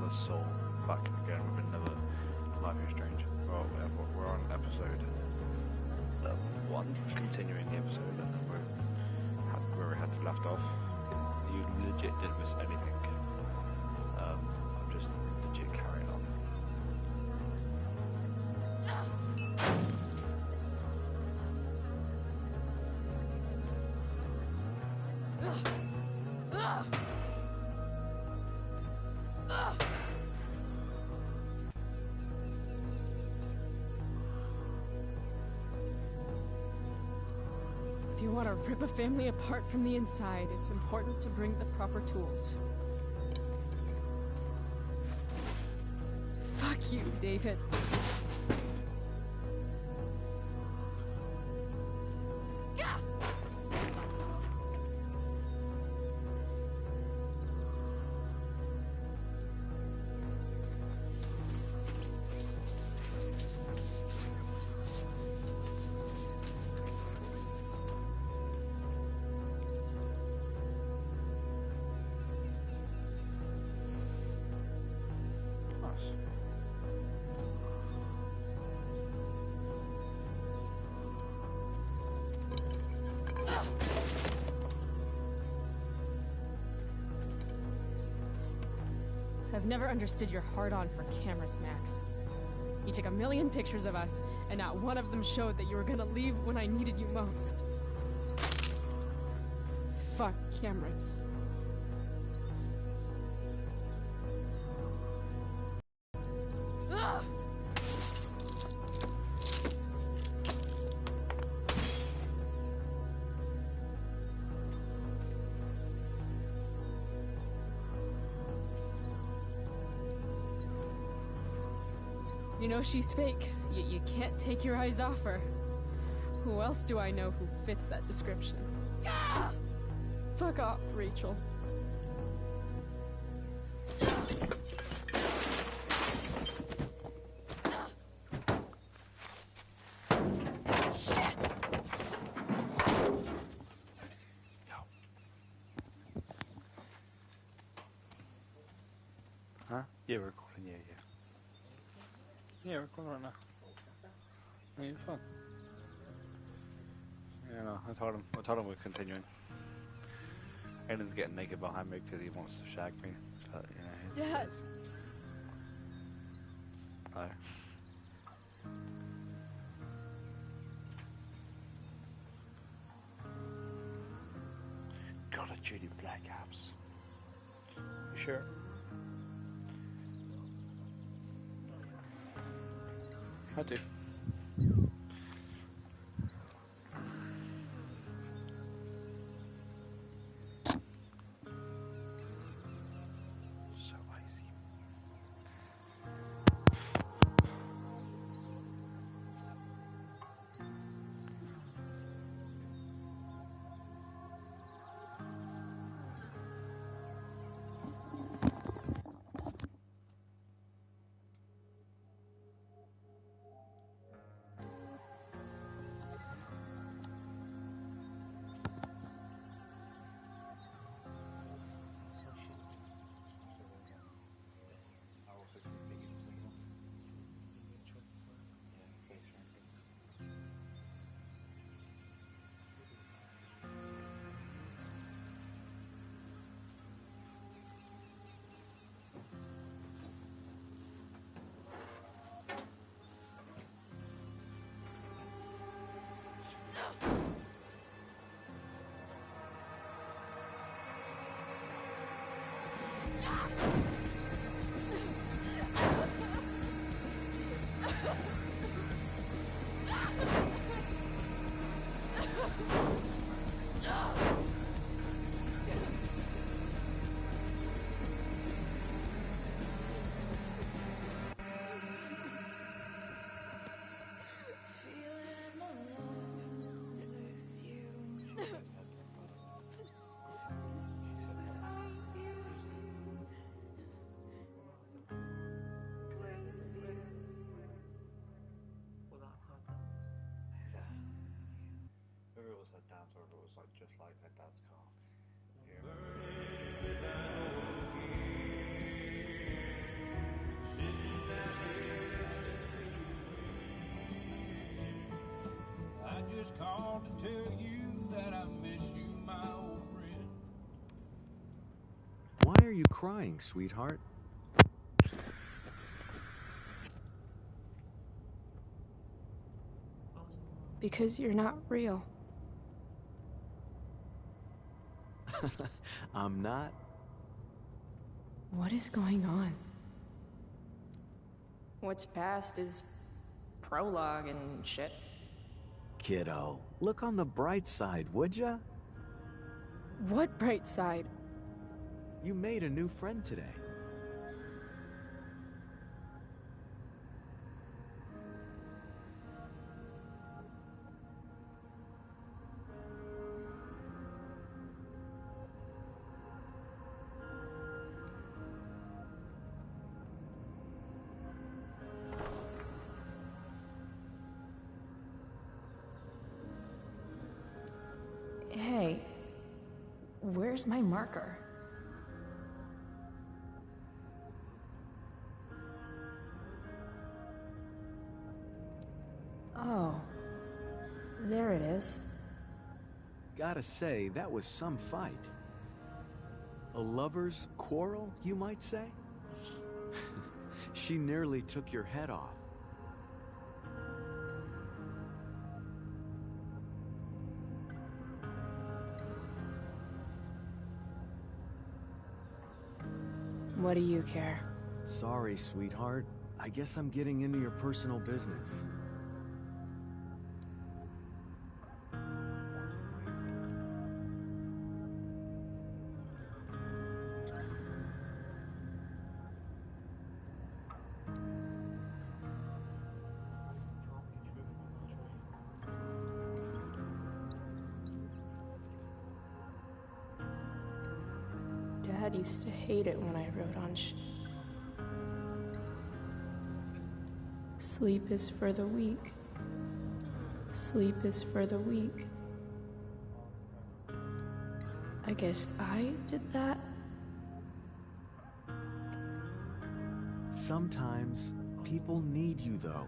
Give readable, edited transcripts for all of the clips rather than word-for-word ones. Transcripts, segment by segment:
another Soul back again with another Life is Strange. Well, we're on episode 1, continuing the episode, and then we're where we had to left off. You legit didn't miss anything. I'm just legit carrying on. If you want to rip a family apart from the inside, it's important to bring the proper tools. Fuck you, David. I've never understood your hard-on for cameras, Max. You took 1,000,000 pictures of us, and not one of them showed that you were gonna leave when I needed you most. Fuck cameras. Ugh! You know she's fake, yet you can't take your eyes off her. Who else do I know who fits that description? Ah! Fuck off, Rachel. Huh? Yeah, we're recording, yeah. Yeah, we're recording right now. Yeah, you're fine. Yeah, no, I told him we're continuing. Aiden's getting naked behind me because he wants to shag me. So, you know, Dad! Oh. Call of Duty Black Ops. You sure? I do. So icy. Or if it was like just like their dad's car. Yeah. want to tell you that I miss you, my old friend. Why are you crying, sweetheart? Because you're not real. I'm not. What is going on? What's past is prologue and shit. Kiddo, look on the bright side, would ya? What bright side? You made a new friend today. Hey, where's my marker? Oh, there it is. Gotta say, that was some fight. A lover's quarrel, you might say? She nearly took your head off. What do you care? Sorry, sweetheart. I guess I'm getting into your personal business. Dad used to hate it when I wrote on Sleep is for the weak. Sleep is for the weak. I guess I did that? Sometimes people need you, though.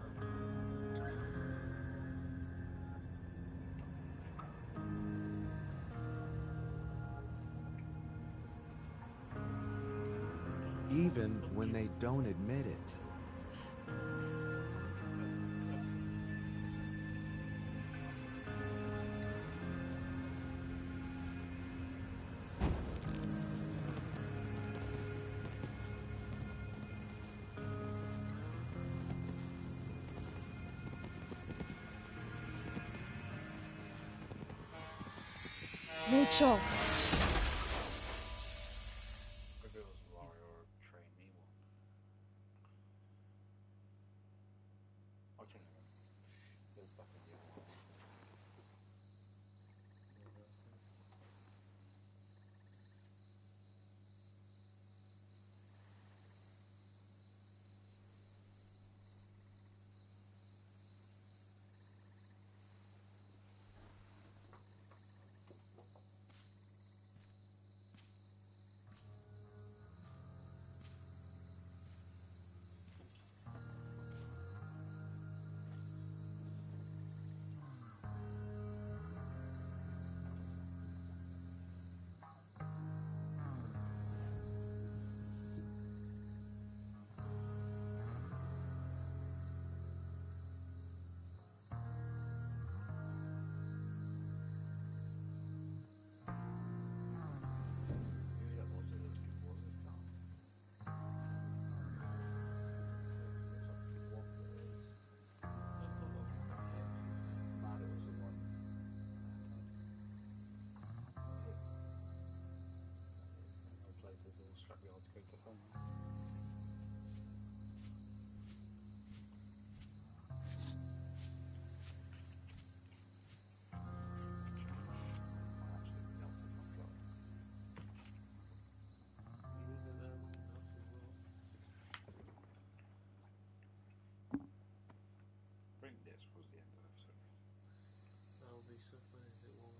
Even when they don't admit it. Rachel! Maybe it was Laurie or trainee one. I can't remember. It was back in the other one. I think this was the end of the episode. That'll be so funny if it won't.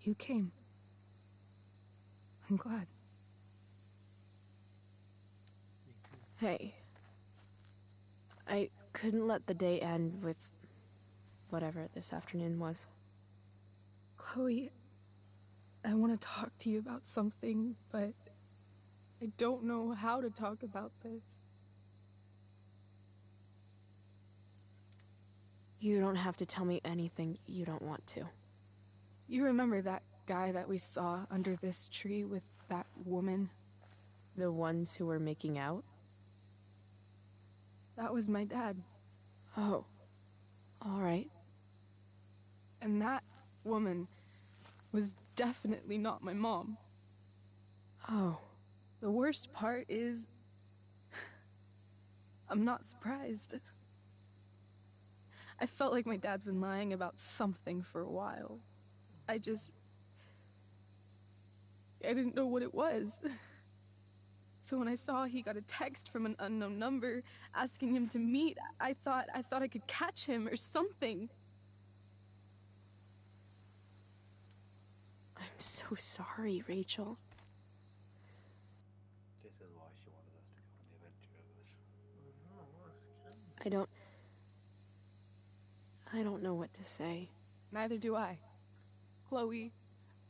You came. I'm glad. Me too. Hey. I couldn't let the day end with whatever this afternoon was. Chloe, I want to talk to you about something, but I don't know how to talk about this. You don't have to tell me anything you don't want to. You remember that guy that we saw under this tree with that woman? The ones who were making out? That was my dad. Oh. Alright. And that woman was definitely not my mom. Oh. The worst part is, I'm not surprised. I felt like my dad's been lying about something for a while. I didn't know what it was. So when I saw he got a text from an unknown number asking him to meet, I thought I could catch him or something. I'm so sorry, Rachel. This is why she wanted us to go on the adventure with us. Oh no, what's killing? I don't know what to say. Neither do I. Chloe,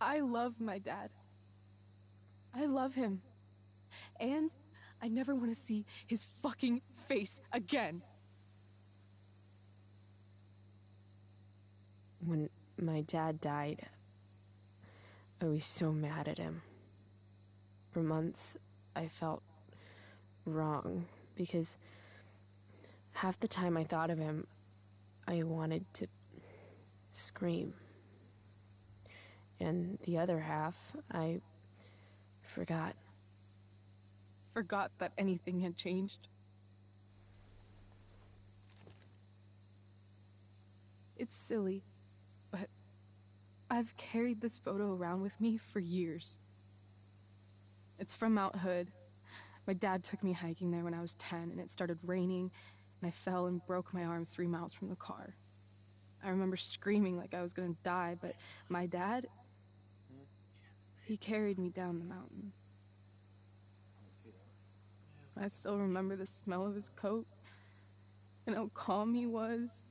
I love my dad. I love him. And I never want to see his fucking face again. When my dad died, I was so mad at him. For months, I felt wrong because half the time I thought of him, I wanted to scream. And the other half, I forgot. Forgot that anything had changed. It's silly, but I've carried this photo around with me for years. It's from Mount Hood. My dad took me hiking there when I was 10, and it started raining, and I fell and broke my arm 3 miles from the car. I remember screaming like I was gonna die, but my dad, he carried me down the mountain. I still remember the smell of his coat, and how calm he was,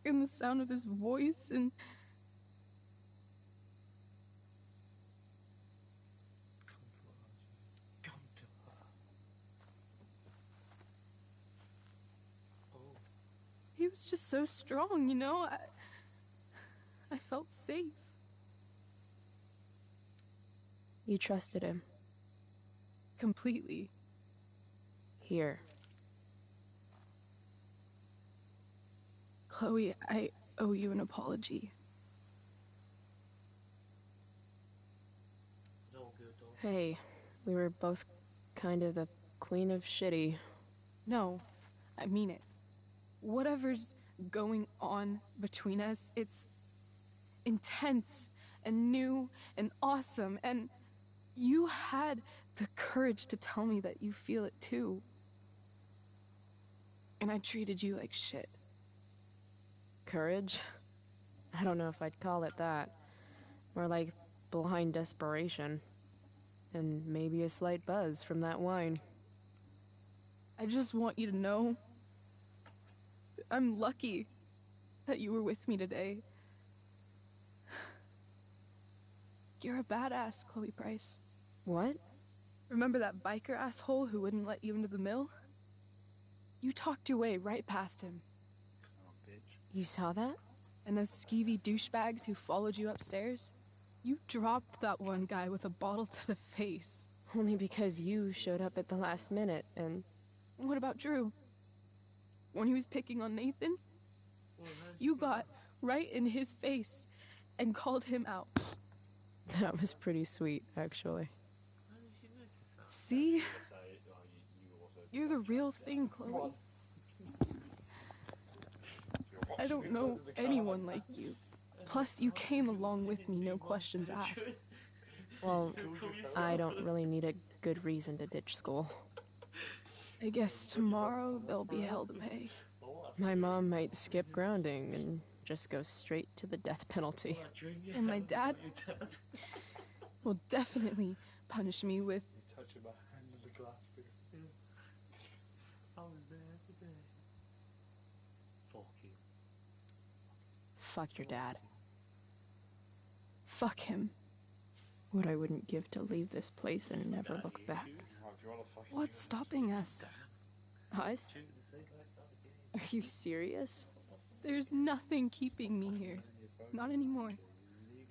and the sound of his voice, and Come to her. Oh, he was just so strong, you know? I felt safe. You trusted him. Completely. Here. Chloe, I owe you an apology. it's all good though. Hey, we were both kind of the queen of shitty. No, I mean it. Whatever's going on between us, it's intense and new and awesome, and you had the courage to tell me that you feel it too. And I treated you like shit. Courage? I don't know if I'd call it that. More like blind desperation. And maybe a slight buzz from that wine. I just want you to know I'm lucky that you were with me today. You're a badass, Chloe Price. What? Remember that biker asshole who wouldn't let you into the mill? You talked your way right past him. Oh, bitch. You saw that? And those skeevy douchebags who followed you upstairs? You dropped that one guy with a bottle to the face. Only because you showed up at the last minute and... What about Drew? When he was picking on Nathan? Well, how did You see got right in his face and called him out. That was pretty sweet, actually. that? How did she notice that? See? So, you also... You're the real thing, Chloe. I don't know anyone like you. Plus, you came along with me, no questions asked. Well, I don't really need a good reason to ditch school. I guess tomorrow there'll be hell to pay. My mom might skip grounding and just go straight to the death penalty. Well, during your And my hand, dad? your dad. Will definitely punish me with. You touching my hand in the glass figure. I was there today. Fuck you. Fuck your dad. Fuck him. What I wouldn't give to leave this place and never look back. What's stopping us? Us? Are you serious? There's nothing keeping me here. Not anymore.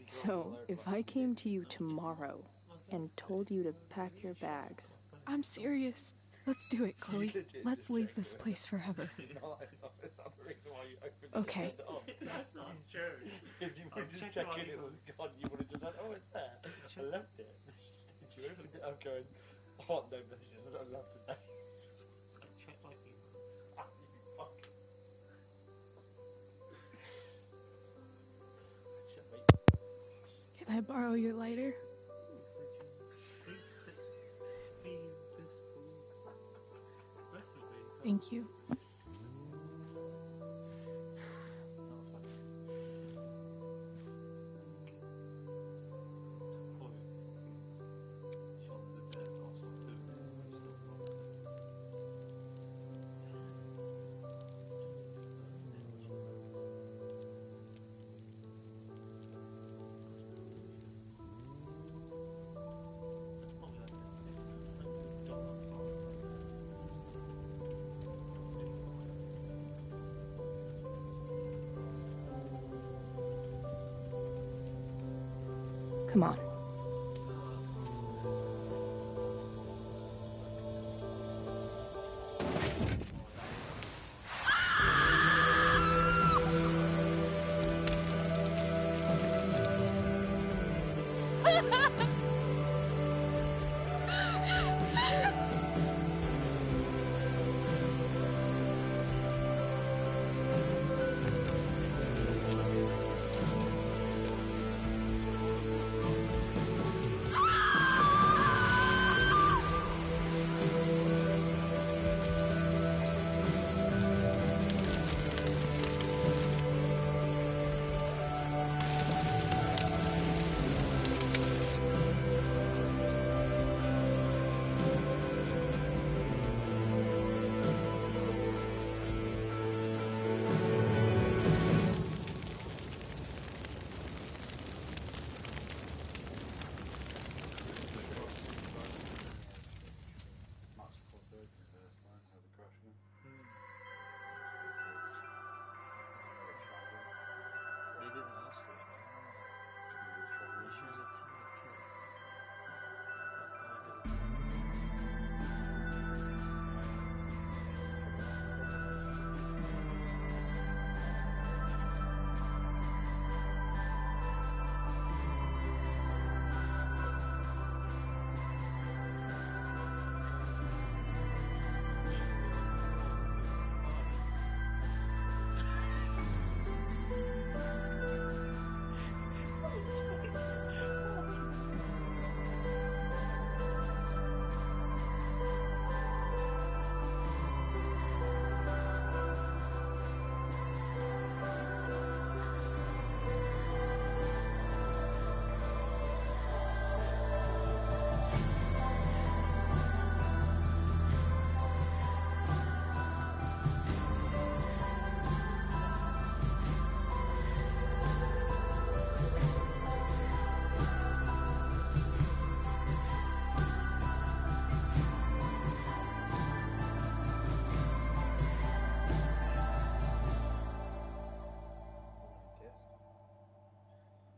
So, if I came to you tomorrow and told you to pack your bags, I'm serious. Let's do it, Chloe. Let's leave this place forever. okay, That's not true. If you were just checking it was gone, you would have just said, oh, it's there. I left it. You opened it up going, oh, no messages, I don't love today. I checked my emails. Ah, you fuck. Shit, mate. Can I borrow your lighter? Thank you. come on. They didn't ask her. She was a tiny kid.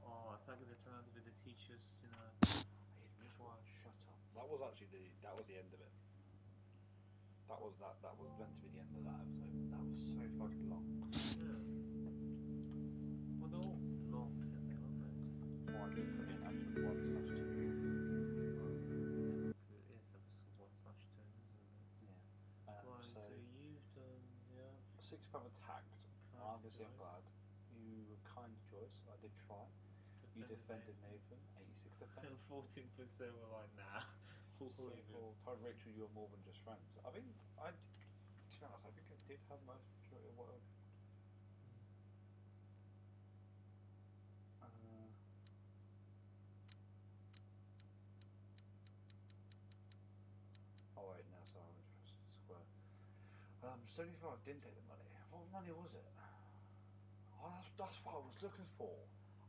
Oh, it's like they turn out to be the teachers, you know. Just one, shut up. That was actually that was the end of it. That was meant to be the end of that episode. That was so fucking long. Yeah. Well, they're all long, technically, aren't they? Why did they put in episode 1/2? It is episode 1/2, isn't it? Yeah. Right, So so you've done, yeah. Six Five attacked. Obviously, I'm glad. You were kind, Joyce. I did try. You defended Nathan. 86 defended. And 14% were like, nah. We'll So, leave it. well, told Rachel you were more than just friends. I think to be honest, I think it did have most majority of what. 75 didn't take the money. What money was it? Oh, that's what I was looking for.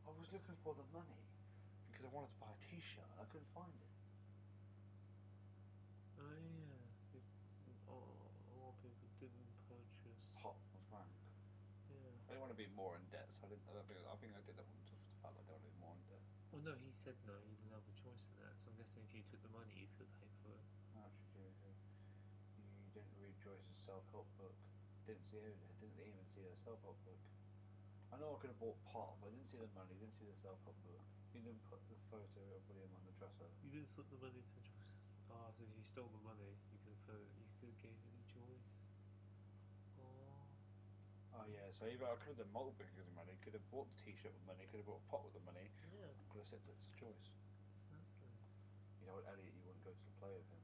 I was looking for the money because I wanted to buy a t-shirt and I couldn't find it. Oh yeah. A lot of people didn't purchase. Hot and Frank. Yeah. I didn't want to be more in debt, so I think I did that one just for the fact that I don't want to be more in debt. Well, no, he said no. You didn't have a choice in that. So I'm guessing if you took the money, you could pay for it. Actually, you didn't read Joyce's self-help book. Didn't see it. Didn't even see the self-help book. I know I could have bought part, but I didn't see the money. Didn't see the self-help book. You didn't put the photo of William on the dresser. You didn't slip the money to Joyce. Oh, so if you stole the money, you could have gave it to Joyce. Oh. Oh yeah, so either I could have done multiple things with the money. Could have bought the t-shirt with money. Could have bought a pot with the money. Yeah. Could have sent it to Joyce. Exactly. You know, Elliot, you wouldn't go to the play with him.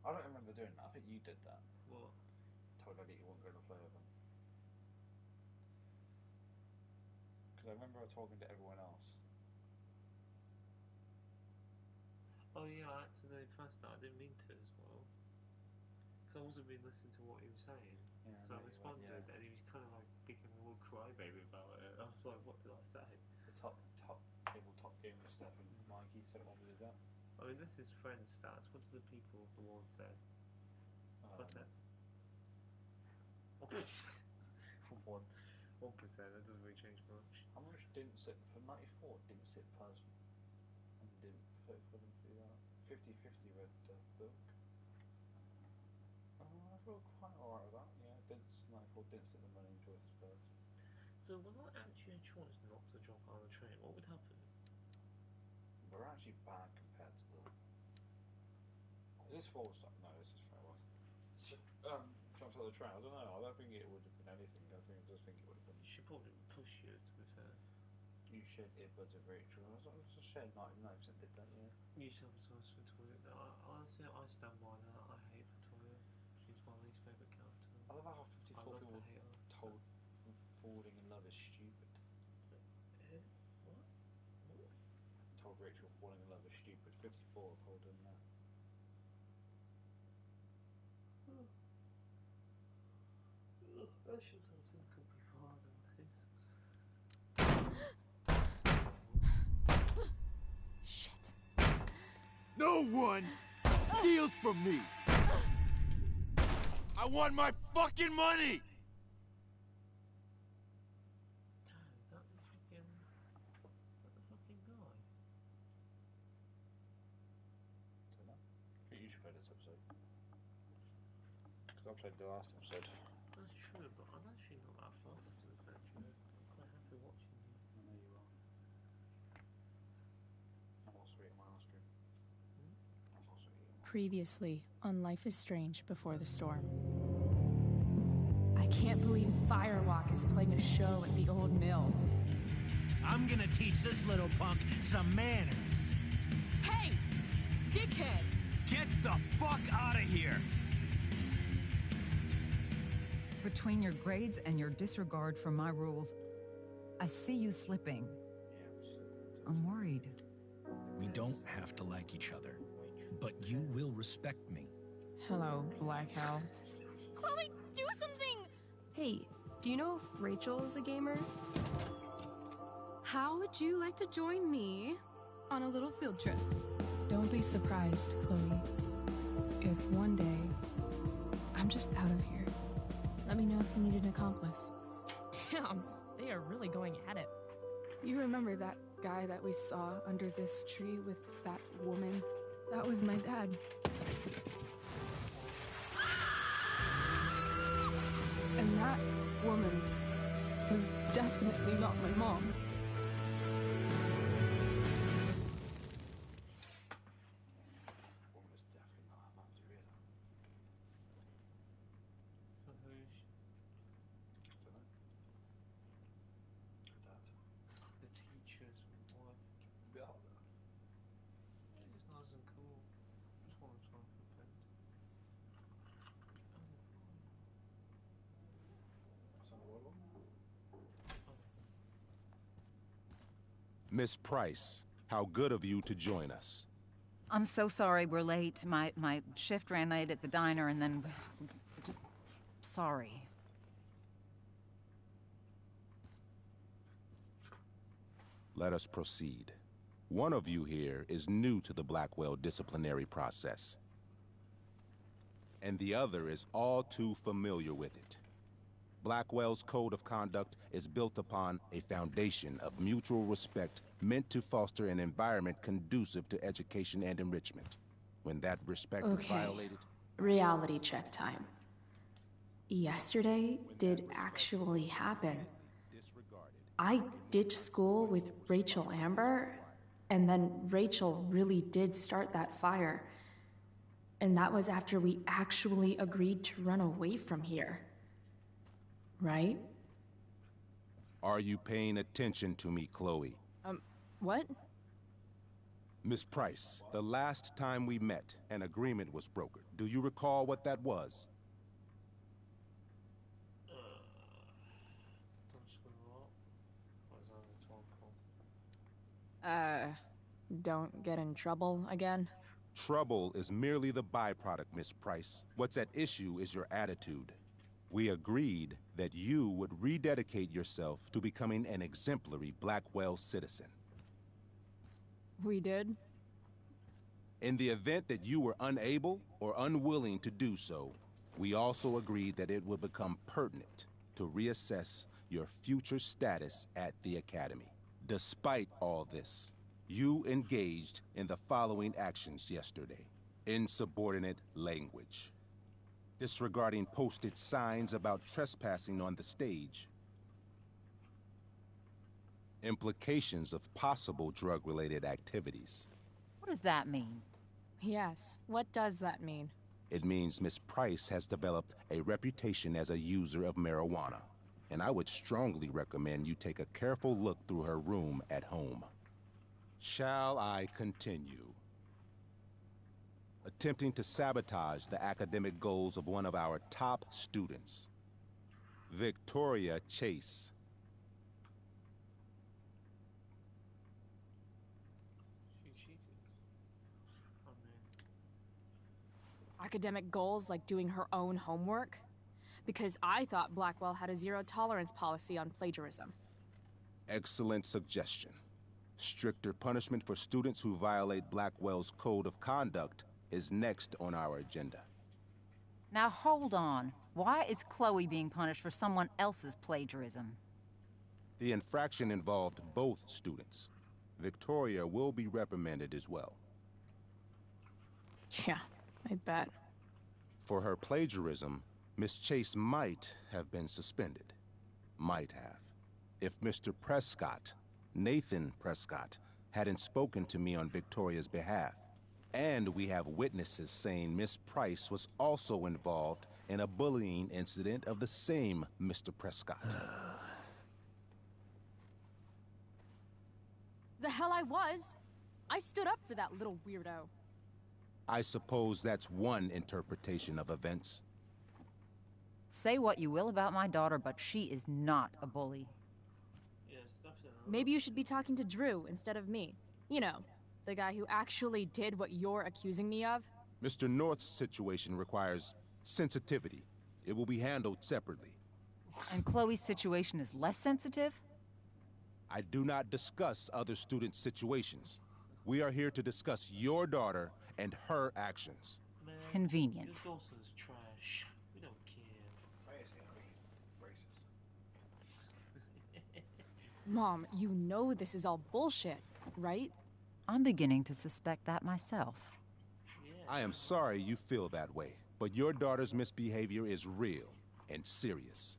I don't remember doing that. I think you did that. What? Told Elliot you wouldn't go to the play with him. Because I remember talking to everyone else. Oh yeah, I accidentally pressed that. I didn't mean to as well. Because I wasn't really listening to what he was saying. Yeah, So I no, responded, yeah. and he was kind of like becoming a little crybaby about it. I was like, what did I say? The top game with Steph and Mikey said what we did that. I mean, this is friend stats. What do the people of the world say? What's that? 1%. That doesn't really change much. How much didn't sit for 94? Didn't sit person and didn't fit for them to do that. 50-50 read the book. I feel quite alright with that. Yeah, 94 didn't sit the money in Joyce's purse. So was I actually a choice not to jump on the train? What would happen? We're actually bad compared to the. Is this false stuff? No, this is fair one. Jumps out of the train. I don't know. I don't think it would have been anything. I just think it would have been. She probably push you, to be fair. You shared earbuds with Rachel. I shared 99% did that, yeah. You sabotaged Victoria. Honestly, I stand by that. I hate Victoria. She's my least favourite character. I love how I 54 love people to hate her. told falling in love is stupid. What? Told Rachel falling in love is stupid. 54 told him that. That shows how simple people are nowadays. Shit. No one steals from me! I want my fucking money! Damn, is that the fucking guy? Don't know. I think you should play this episode. Because I played the last episode. That's true, but I'm actually not that fast to the adventure. I'm quite happy watching you. I know you are. I'm also eating my ice cream. I'm also eating my... Previously on Life is Strange Before the Storm. I can't believe Firewalk is playing a show at the old mill. I'm gonna teach this little punk some manners. Hey! Dickhead! Get the fuck out of here! Between your grades and your disregard for my rules, I see you slipping. I'm worried. We don't have to like each other, but you will respect me. Hello, Black Hell. Chloe, do something! Hey, do you know if Rachel is a gamer? How would you like to join me on a little field trip? Don't be surprised, Chloe, if one day I'm just out of here. Let me know if you need an accomplice. Damn, they are really going at it. You remember that guy that we saw under this tree with that woman? That was my dad. And that woman was definitely not my mom. Woman is definitely not her mum's either. So who's Don't know. Dad. the teacher's wife? A bit harder. It's nice and cool. Just want to try and defend. Is that the right one? Miss Price, how good of you to join us. I'm so sorry we're late. My shift ran late at the diner, and then we're just sorry. Let us proceed. One of you here is new to the Blackwell disciplinary process, and the other is all too familiar with it. Blackwell's code of conduct is built upon a foundation of mutual respect meant to foster an environment conducive to education and enrichment. When that respect is violated... Reality check time. Yesterday did actually happen. I ditched school with Rachel Amber, and then Rachel really did start that fire. And that was after we actually agreed to run away from here. Right? Are you paying attention to me, Chloe? What? Miss Price, the last time we met, an agreement was brokered. Do you recall what that was? Don't get in trouble again? Trouble is merely the byproduct, Miss Price. What's at issue is your attitude. We agreed that you would rededicate yourself to becoming an exemplary Blackwell citizen. We did? In the event that you were unable or unwilling to do so, we also agreed that it would become pertinent to reassess your future status at the Academy. Despite all this, you engaged in the following actions yesterday. Insubordinate language. Disregarding posted signs about trespassing on the stage. Implications of possible drug-related activities. What does that mean? Yes, what does that mean? It means Miss Price has developed a reputation as a user of marijuana, and I would strongly recommend you take a careful look through her room at home. Shall I continue? Attempting to sabotage the academic goals of one of our top students, Victoria Chase. Academic goals like doing her own homework? Because I thought Blackwell had a zero-tolerance policy on plagiarism. Excellent suggestion. Stricter punishment for students who violate Blackwell's code of conduct is next on our agenda. Now hold on. Why is Chloe being punished for someone else's plagiarism? The infraction involved both students. Victoria will be reprimanded as well. Yeah, I bet. For her plagiarism, Miss Chase might have been suspended. Might have. If Mr. Prescott, Nathan Prescott, hadn't spoken to me on Victoria's behalf. And we have witnesses saying Miss Price was also involved in a bullying incident of the same Mr. Prescott. The hell I was! I stood up for that little weirdo. I suppose that's one interpretation of events. Say what you will about my daughter, but she is not a bully. Maybe you should be talking to Drew instead of me. You know, the guy who actually did what you're accusing me of. Mr. North's situation requires sensitivity. It will be handled separately. And Chloe's situation is less sensitive? I do not discuss other students' situations. We are here to discuss your daughter and her actions. Man, convenient. Your daughter's trash. We don't care. Mom, you know this is all bullshit, right? I'm beginning to suspect that myself. I am sorry you feel that way, but your daughter's misbehavior is real and serious.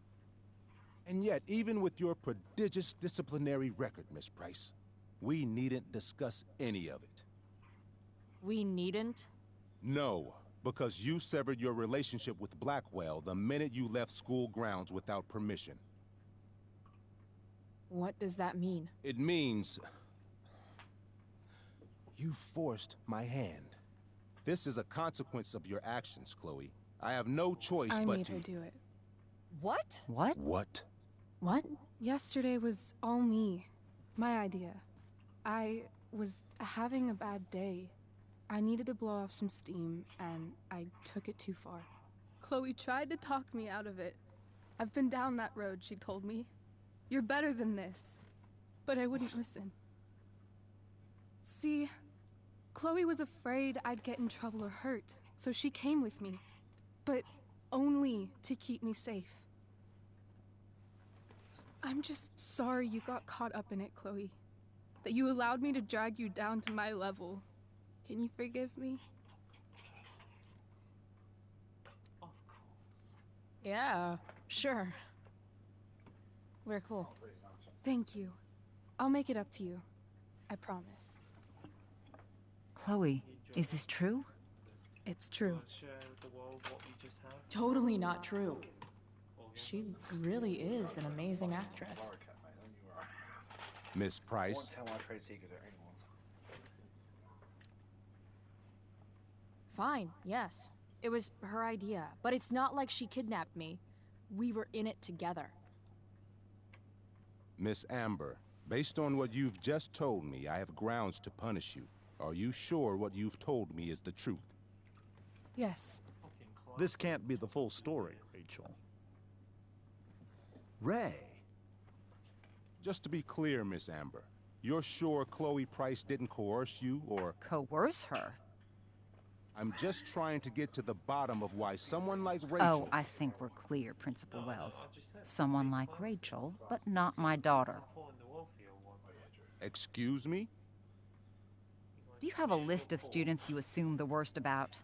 And yet, even with your prodigious disciplinary record, Miss Price, we needn't discuss any of it. We needn't? No, because you severed your relationship with Blackwell the minute you left school grounds without permission. What does that mean? It means... you forced my hand. This is a consequence of your actions, Chloe. I have no choice I but made to... her do it. What? What? What? What? Yesterday was all me. My idea. I was having a bad day. I needed to blow off some steam, and I took it too far. Chloe tried to talk me out of it. I've been down that road, she told me. You're better than this. But I wouldn't listen. See, Chloe was afraid I'd get in trouble or hurt, so she came with me. But only to keep me safe. I'm just sorry you got caught up in it, Chloe. That you allowed me to drag you down to my level. Can you forgive me? Yeah, sure. We're cool. Thank you. I'll make it up to you. I promise. Chloe, is this true? It's true. Share with the world what you just had. Totally not true. She really is an amazing actress. Miss Price. I won't tell my trade secret to anyone. Fine, yes. It was her idea, but it's not like she kidnapped me. We were in it together. Miss Amber, based on what you've just told me, I have grounds to punish you. Are you sure what you've told me is the truth? Yes. This can't be the full story, Rachel. Ray. Just to be clear, Miss Amber, you're sure Chloe Price didn't coerce you, or... Coerce her? I'm just trying to get to the bottom of why someone like Rachel... Oh, I think we're clear, Principal Wells. Someone like Rachel, but not my daughter. Excuse me? Do you have a list of students you assume the worst about?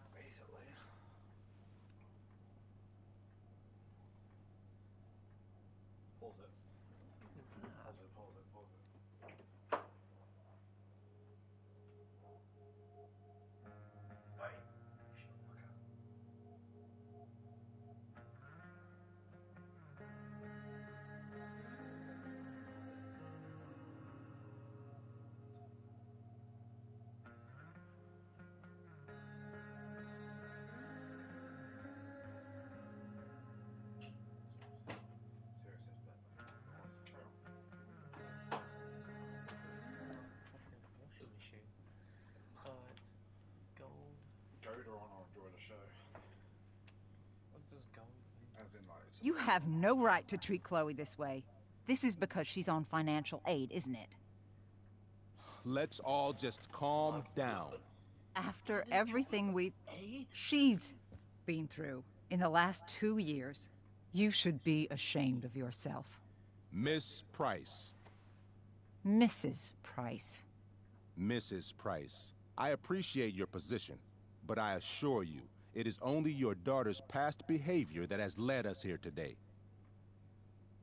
You have no right to treat Chloe this way. This is because she's on financial aid, isn't it? Let's all just calm down. After everything she's been through in the last 2 years, you should be ashamed of yourself. Miss Price. Mrs. Price. Mrs. Price, I appreciate your position, but I assure you, it is only your daughter's past behavior that has led us here today.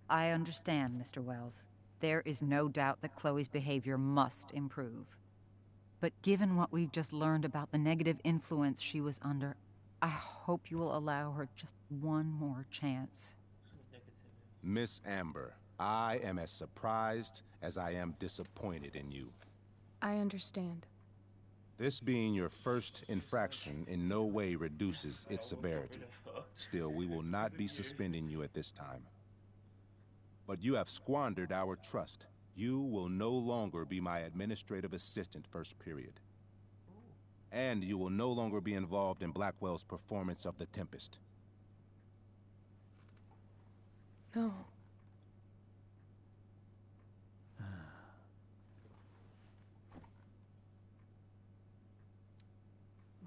I understand, Mr. Wells. There is no doubt that Chloe's behavior must improve. But given what we've just learned about the negative influence she was under, I hope you will allow her just one more chance. Miss Amber, I am as surprised as I am disappointed in you. I understand. This being your first infraction in no way reduces its severity. Still, we will not be suspending you at this time. But you have squandered our trust. You will no longer be my administrative assistant first period. And you will no longer be involved in Blackwell's performance of The Tempest. No.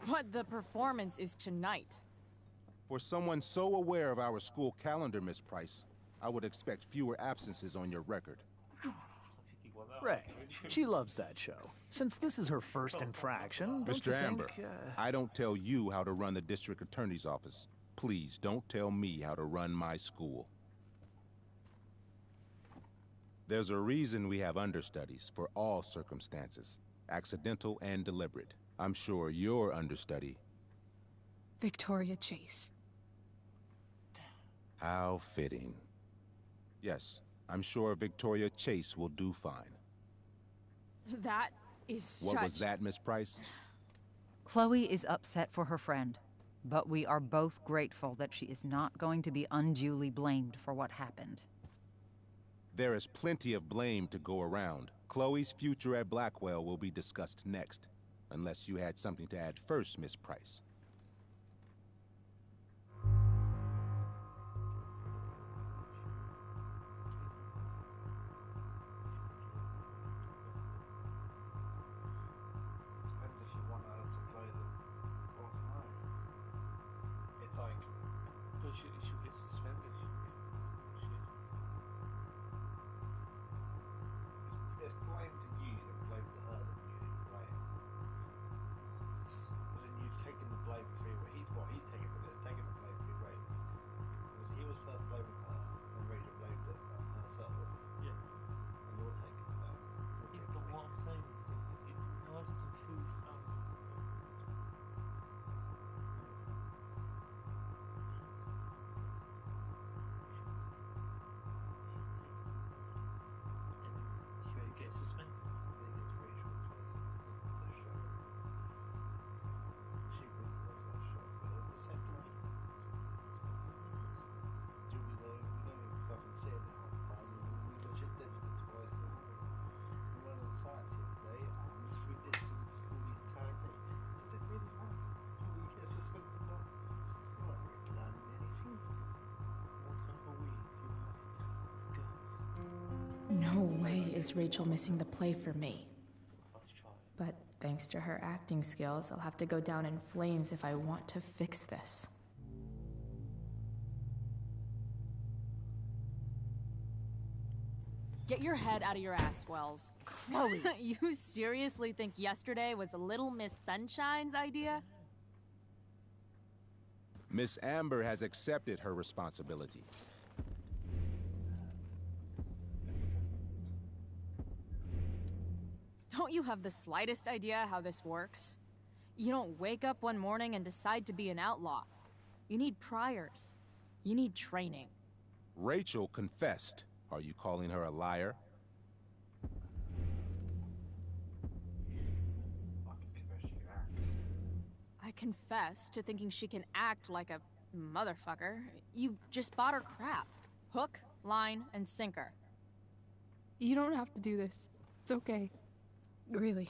But the performance is tonight. For someone so aware of our school calendar, Miss Price, I would expect fewer absences on your record. Ray, she loves that show. Since this is her first infraction, don't you Mr. Amber, think, I don't tell you how to run the district attorney's office. Please don't tell me how to run my school. There's a reason we have understudies for all circumstances, accidental and deliberate. I'm sure your understudy... Victoria Chase. How fitting. Yes, I'm sure Victoria Chase will do fine. That is What was that, Miss Price? Chloe is upset for her friend, but we are both grateful that she is not going to be unduly blamed for what happened. There is plenty of blame to go around. Chloe's future at Blackwell will be discussed next. unless you had something to add first, Miss Price. Depends if you want her to play them or no. It's like, But she'll get suspended. it's blame to you and blame to her that you didn't play it. Because then you've taken the blame three ways. He's taken the blame three ways. Because he was first blaming her, and Rachel blamed it on herself. Yeah. And you're taking the blame. Yeah, but what I'm saying is, if you ordered some food out. Get suspended. Then he gets Rachel to play the show. She really loves that show, but at the same time, do we know? We don't even fucking see it half the time. We legit did it twice. We went on science the other day, and we did it in school the entire day. Does it really matter? Do we get suspended or not? We're not really learning anything. More time for weeks, you know. Let's go. No way is Rachel missing the play for me. But thanks to her acting skills, I'll have to go down in flames if I want to fix this. Get your head out of your ass, Wells. Chloe! You seriously think yesterday was Little Miss Sunshine's idea? Miss Amber has accepted her responsibility. Don't you have the slightest idea how this works? You don't wake up one morning and decide to be an outlaw. You need priors. You need training. Rachel confessed. Are you calling her a liar? I confess to thinking she can act like a motherfucker. You just bought her crap. Hook, line, and sinker. You don't have to do this. It's okay. Really.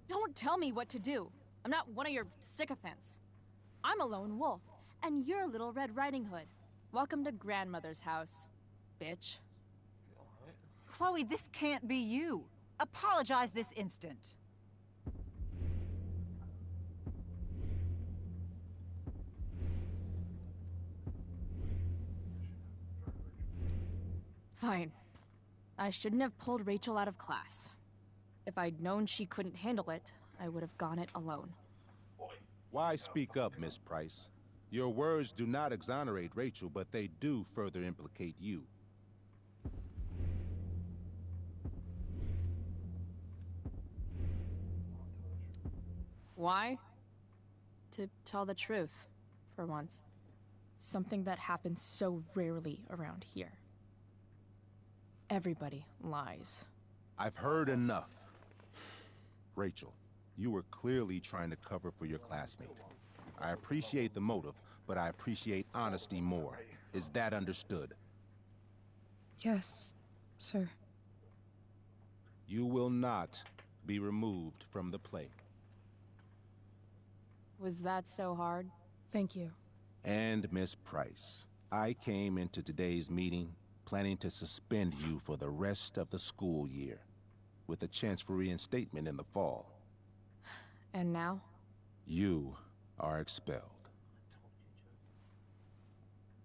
Don't tell me what to do. I'm not one of your sycophants. I'm a lone wolf, and you're Little Red Riding Hood. Welcome to grandmother's house, bitch. Chloe, this can't be you. Apologize this instant. Fine. I shouldn't have pulled Rachel out of class. If I'd known she couldn't handle it, I would have gone it alone. Why speak up, Miss Price? Your words do not exonerate Rachel, but they do further implicate you. Why? To tell the truth, for once. Something that happens so rarely around here. Everybody lies. I've heard enough. Rachel, you were clearly trying to cover for your classmate. I appreciate the motive, but I appreciate honesty more. Is that understood? Yes, sir. You will not be removed from the play. Was that so hard? Thank you. And Miss Price, I came into today's meeting planning to suspend you for the rest of the school year, with a chance for reinstatement in the fall. And now? You are expelled.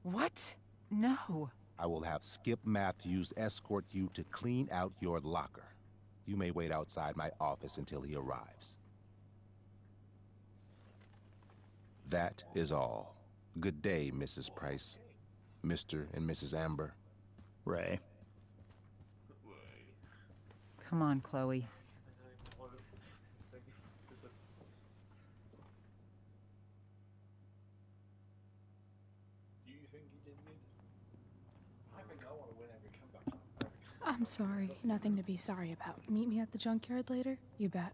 What? No. I will have Skip Matthews escort you to clean out your locker. You may wait outside my office until he arrives. That is all. Good day, Mrs. Price. Mr. and Mrs. Amber. Ray. Come on, Chloe. Do you think he did good? I think I want to win every comeback. I'm sorry. Nothing to be sorry about. Meet me at the junkyard later? You bet.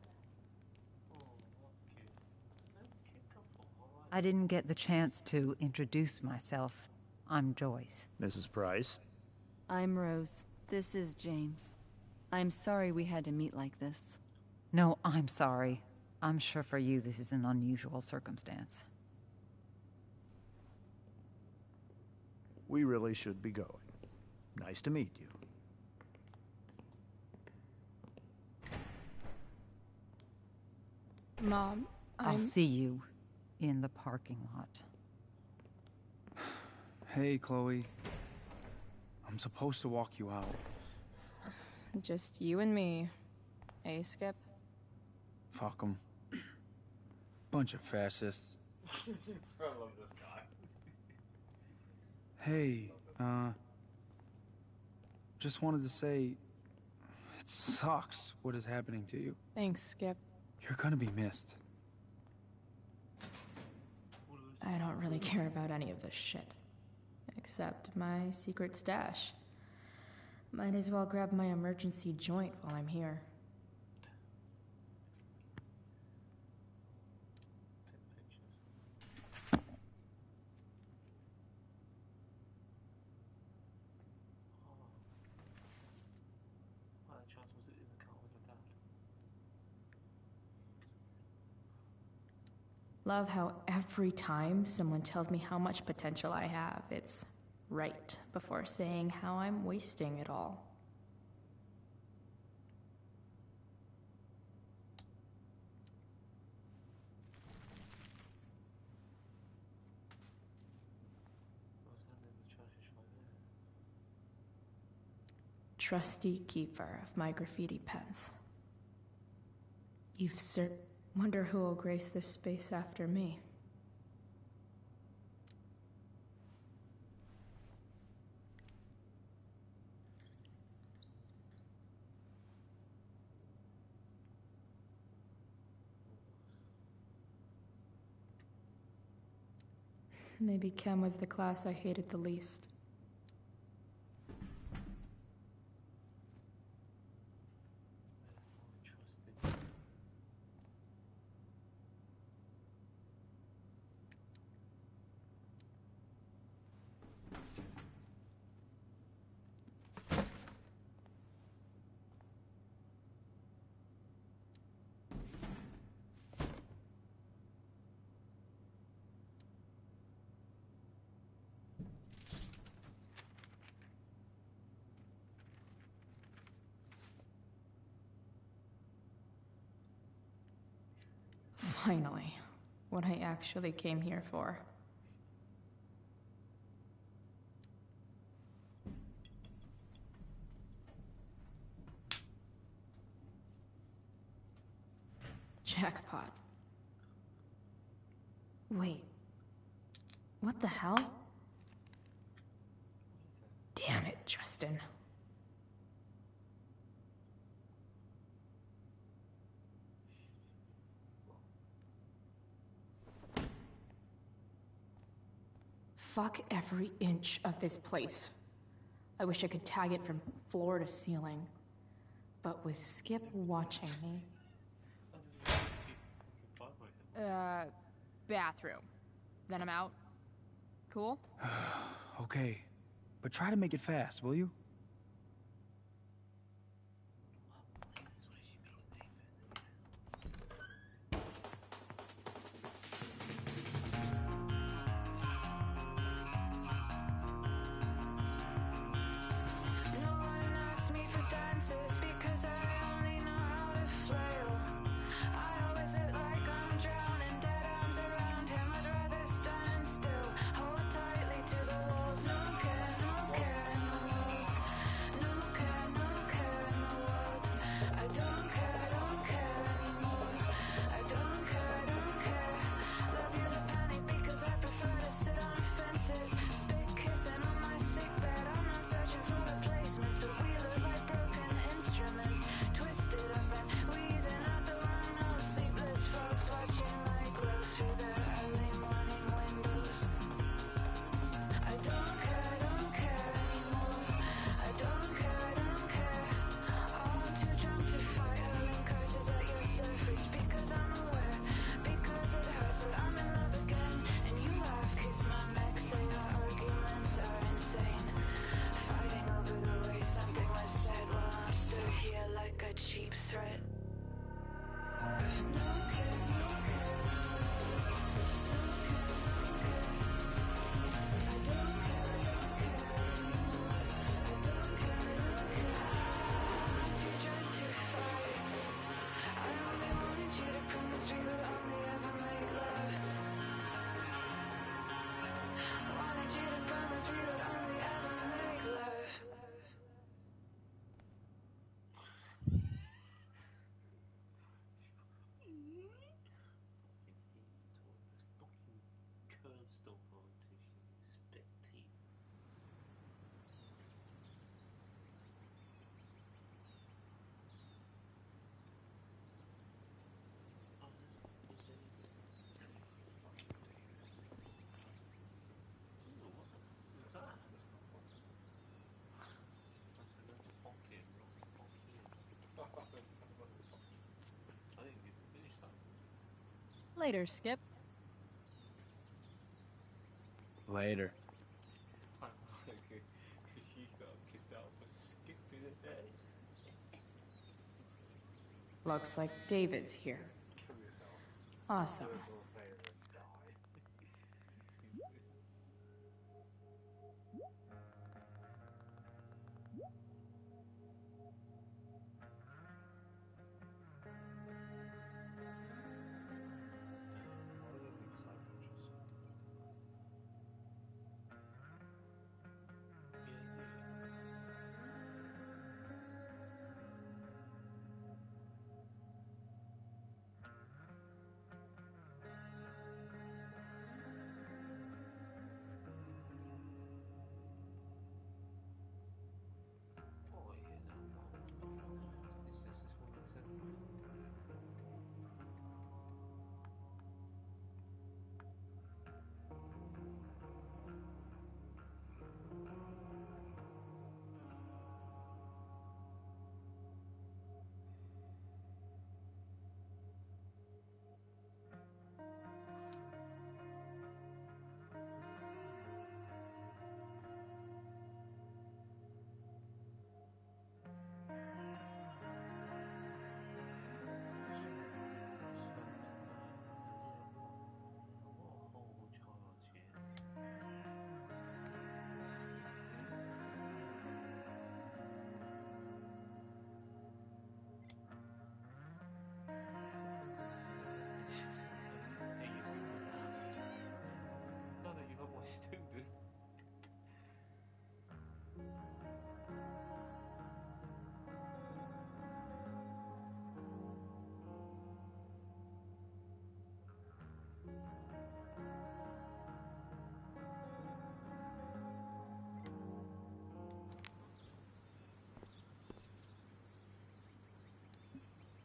I didn't get the chance to introduce myself. I'm Joyce. Mrs. Price. I'm Rose. This is James. I'm sorry we had to meet like this. No, I'm sorry. I'm sure for you this is an unusual circumstance. We really should be going. Nice to meet you. Mom, I'll see you in the parking lot. Hey, Chloe. I'm supposed to walk you out. Just you and me. Eh, Skip? Fuck them. Bunch of fascists. I love this guy. Hey, just wanted to say, it sucks what is happening to you. Thanks, Skip. You're gonna be missed. I don't really care about any of this shit. Except my secret stash. Might as well grab my emergency joint while I'm here. Love how every time someone tells me how much potential I have, it's right before saying how I'm wasting it all. Trusty keeper of my graffiti pens. Wonder who will grace this space after me. Maybe Chem was the class I hated the least. Finally, what I actually came here for. Jackpot. Wait. What the hell? Damn it, Justin. Fuck every inch of this place. I wish I could tag it from floor to ceiling. But with Skip watching me... Bathroom. Then I'm out. Cool? Okay, but try to make it fast, will you? Twisted up and wheezing out the window, sleepless for Later, Skip. Later. She got kicked out for skipping a day. Looks like David's here. Awesome. Student.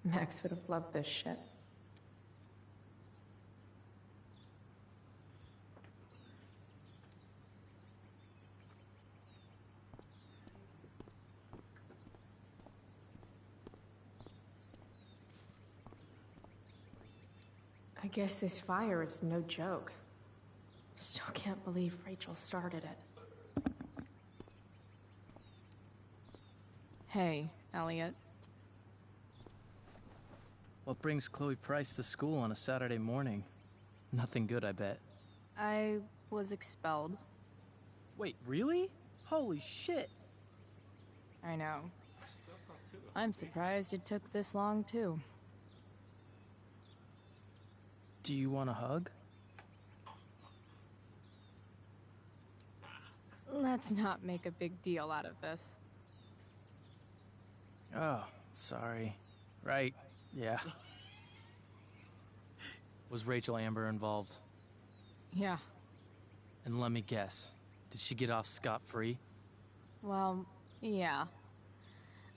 Max would have loved this shit. I guess this fire is no joke. Still can't believe Rachel started it. Hey, Elliot. What brings Chloe Price to school on a Saturday morning? Nothing good, I bet. I was expelled. Wait, really? Holy shit! I know. I'm surprised it took this long, too. Do you want a hug? Let's not make a big deal out of this. Oh, sorry. Right, yeah. Was Rachel Amber involved? Yeah. And let me guess, did she get off scot-free? Well, yeah.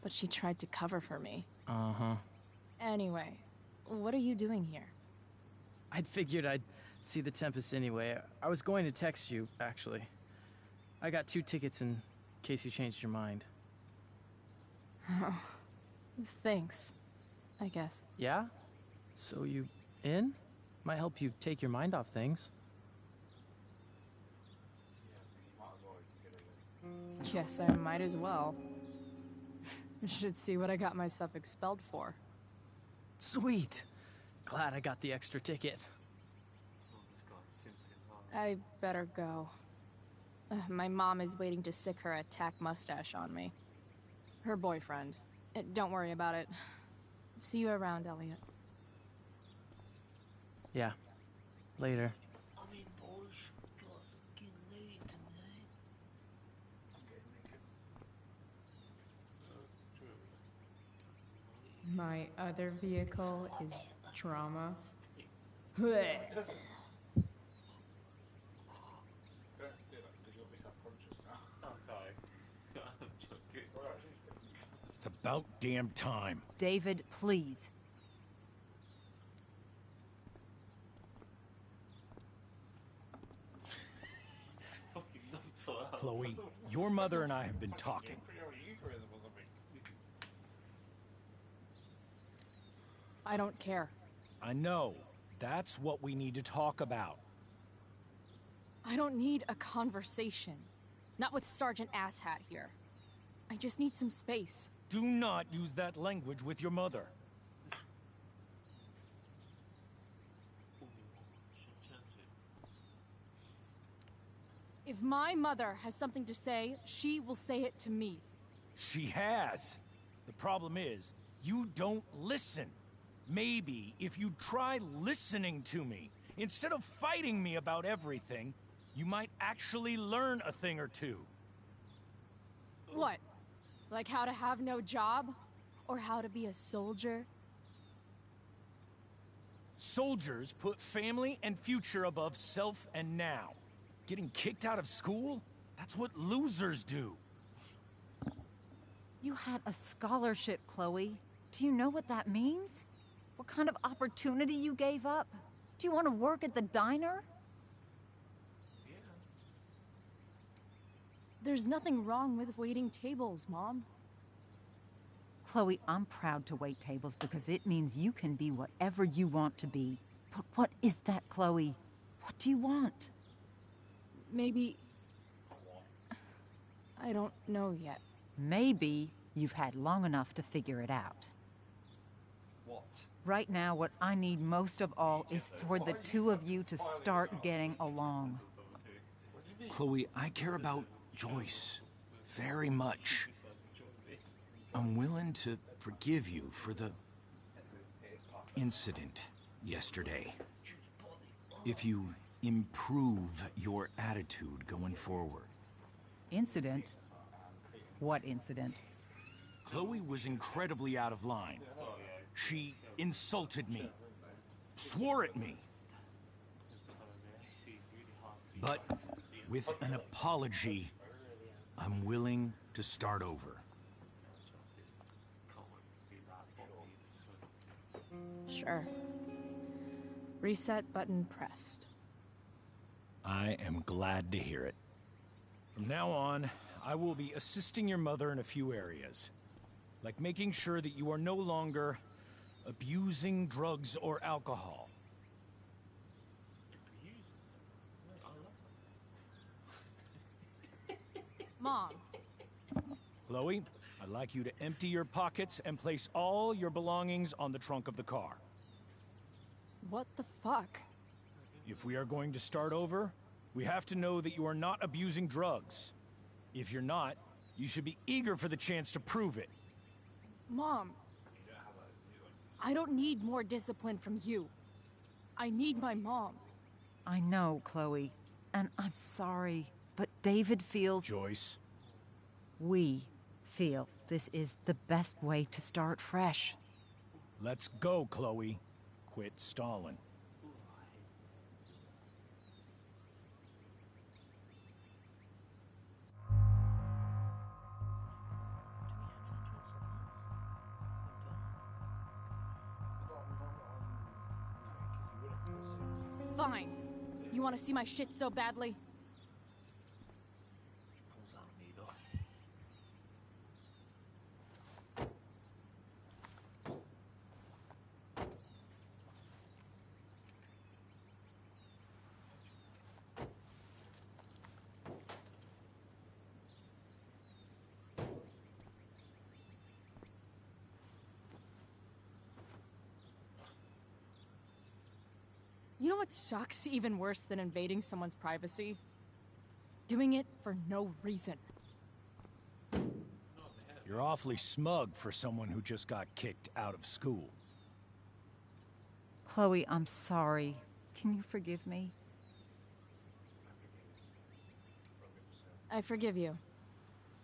But she tried to cover for me. Uh-huh. Anyway, what are you doing here? I'd figured I'd see the Tempest anyway. I was going to text you, actually. I got 2 tickets in case you changed your mind. Oh, thanks, I guess. Yeah? So you in? Might help you take your mind off things. Guess I might as well. Should see what I got myself expelled for. Sweet. Glad I got the extra ticket. I better go. My mom is waiting to sick her attack mustache on me. Her boyfriend. Don't worry about it. See you around, Elliot. Yeah. Later. My other vehicle is trauma. It's about damn time. David, please. Chloe, your mother and I have been talking. I don't care. I know, That's what we need to talk about. I don't need a conversation. Not with Sergeant Asshat here. I just need some space. Do not use that language with your mother. If my mother has something to say, she will say it to me. She has. The problem is, you don't listen. Maybe if you try listening to me, instead of fighting me about everything, you might actually learn a thing or two. What? Like how to have no job? Or how to be a soldier? Soldiers put family and future above self and now. Getting kicked out of school? That's what losers do. You had a scholarship, Chloe. Do you know what that means? What kind of opportunity you gave up? Do you want to work at the diner? There's nothing wrong with waiting tables, Mom. Chloe, I'm proud to wait tables because it means you can be whatever you want to be. But what is that, Chloe? What do you want? Maybe... I don't know yet. Maybe you've had long enough to figure it out. What? Right now, what I need most of all is for the two of you to start getting along. Chloe, I care about Joyce very much. I'm willing to forgive you for the incident yesterday. If you improve your attitude going forward. Incident? What incident? Chloe was incredibly out of line. She insulted me, swore at me. But with an apology, I'm willing to start over. Sure. Reset button pressed. I am glad to hear it. From now on, I will be assisting your mother in a few areas. Like making sure that you are no longer abusing drugs or alcohol. Mom. Chloe, I'd like you to empty your pockets and place all your belongings on the trunk of the car. What the fuck? If we are going to start over, we have to know that you are not abusing drugs. If you're not, you should be eager for the chance to prove it. Mom. I don't need more discipline from you. I need my mom. I know, Chloe, and I'm sorry, but David feels... Joyce. We feel this is the best way to start fresh. Let's go, Chloe. Quit stalling. Fine. You want to see my shit so badly? You know what sucks even worse than invading someone's privacy? Doing it for no reason. You're awfully smug for someone who just got kicked out of school. Chloe, I'm sorry. Can you forgive me? I forgive you.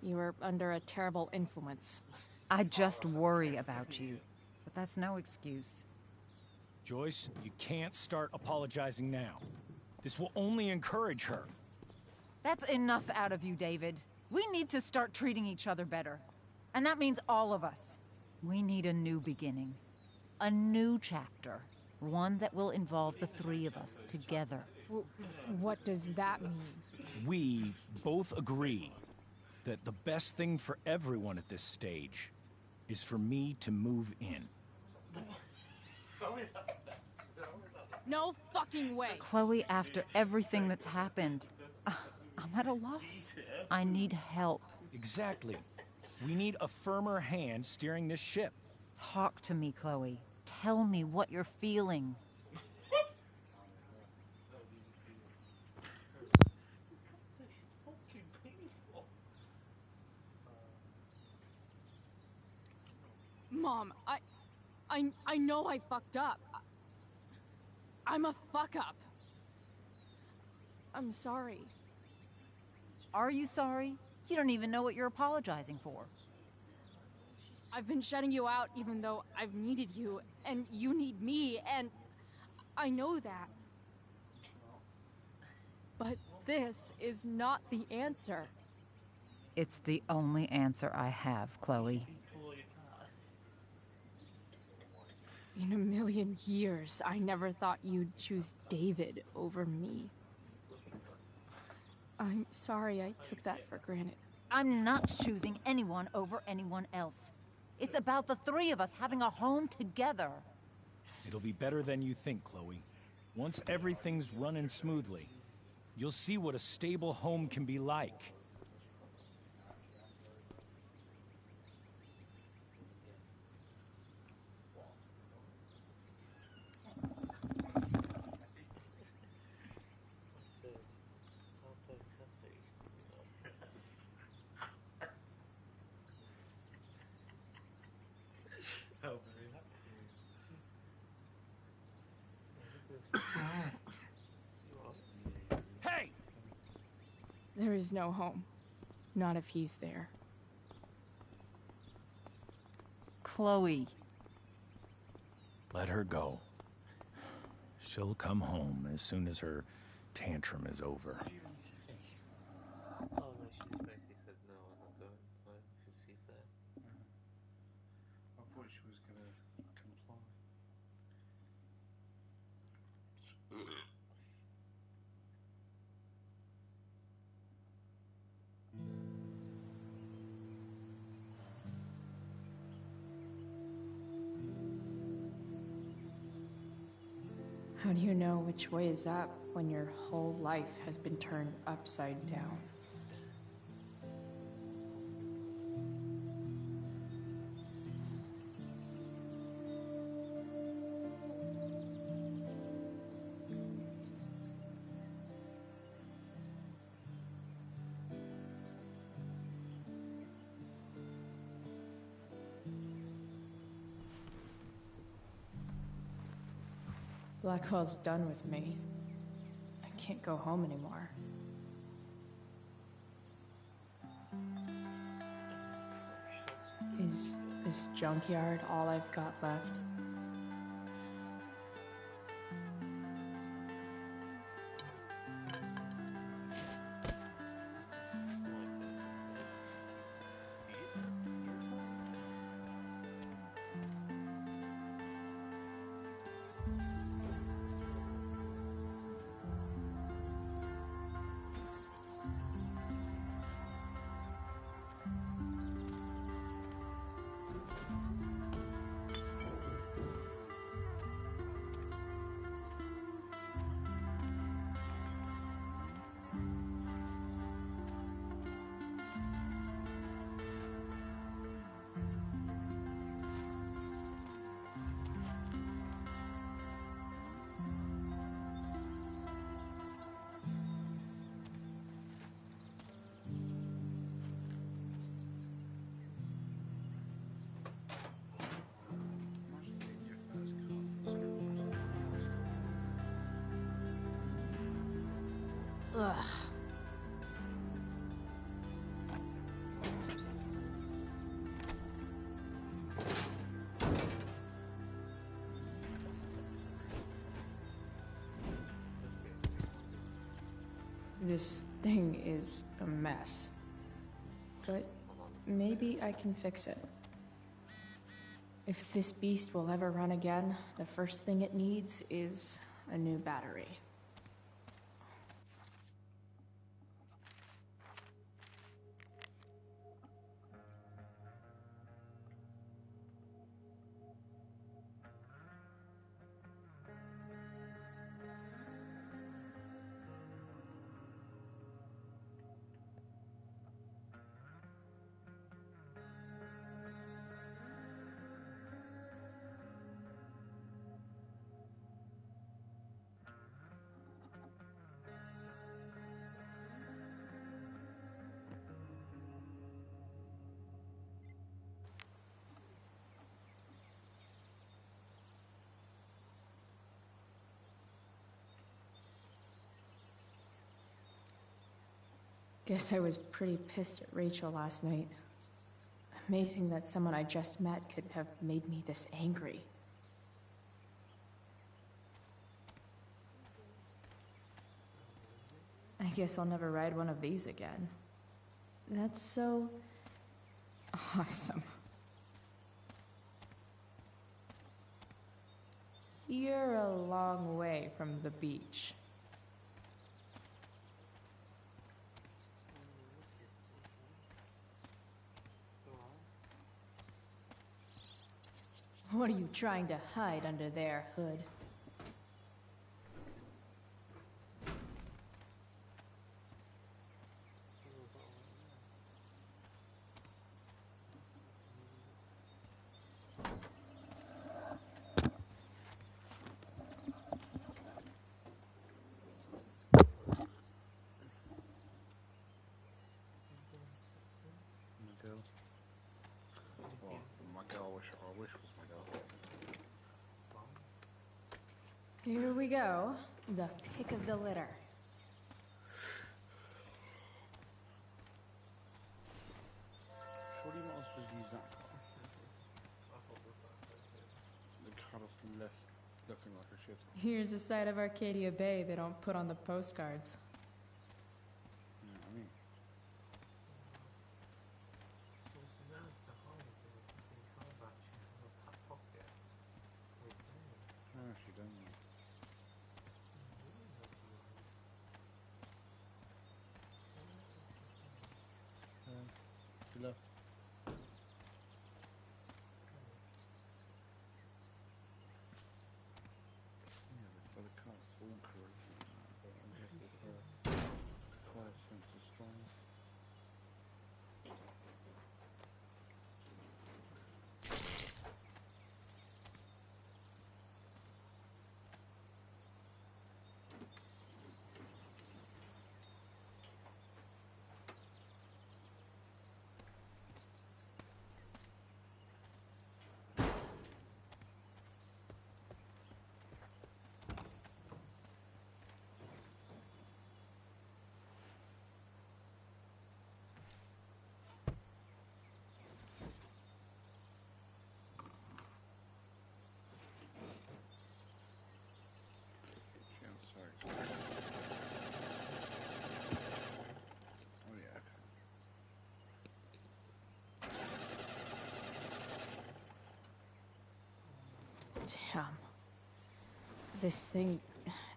You were under a terrible influence. I just worry about you, but that's no excuse. Joyce, you can't start apologizing now. This will only encourage her. That's enough out of you, David. We need to start treating each other better. And that means all of us. We need a new beginning. A new chapter. One that will involve the three of us together. What does that mean? We both agree that the best thing for everyone at this stage is for me to move in. No fucking way. Chloe, after everything that's happened, I'm at a loss. I need help. Exactly. We need a firmer hand steering this ship. Talk to me, Chloe. Tell me what you're feeling. Mom, I know I fucked up. I'm a fuck up. I'm sorry. Are you sorry? You don't even know what you're apologizing for. I've been shutting you out even though I've needed you, and you need me, and I know that. But this is not the answer. It's the only answer I have, Chloe. In a million years, I never thought you'd choose David over me. I'm sorry I took that for granted. I'm not choosing anyone over anyone else. It's about the three of us having a home together. It'll be better than you think, Chloe. Once everything's running smoothly, you'll see what a stable home can be like. Hey! There is no home. Not if he's there. Chloe. Let her go. She'll come home as soon as her tantrum is over. Oh no, she just basically said no, I'm not going. Because he's there. I thought she was gonna comply. How do you know which way is up when your whole life has been turned upside down? Blackwell's done with me. I can't go home anymore. Is this junkyard all I've got left? Ugh. This thing is a mess. But maybe I can fix it. If this beast will ever run again, the first thing it needs is a new battery. Guess I was pretty pissed at Rachel last night. Amazing that someone I just met could have made me this angry. I guess I'll never ride one of these again. That's so awesome. You're a long way from the beach. What are you trying to hide under there, Hood? I wish was my girl. Here we go. The pick of the litter. Surely not supposed to use that car. The car is left looking like a shit. Here's a side of Arcadia Bay they don't put on the postcards. You know what I mean? No, she doesn't. She left. Yeah, but the car's all corrosive now, but I guess it's her quiet sense is strong. Oh yeah, okay. Damn. This thing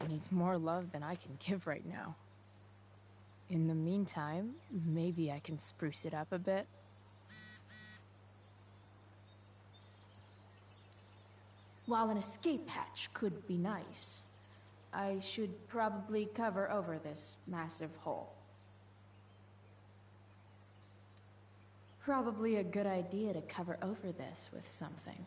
needs more love than I can give right now. In the meantime, maybe I can spruce it up a bit. While an escape hatch could be nice, I should probably cover over this massive hole. Probably a good idea to cover over this with something.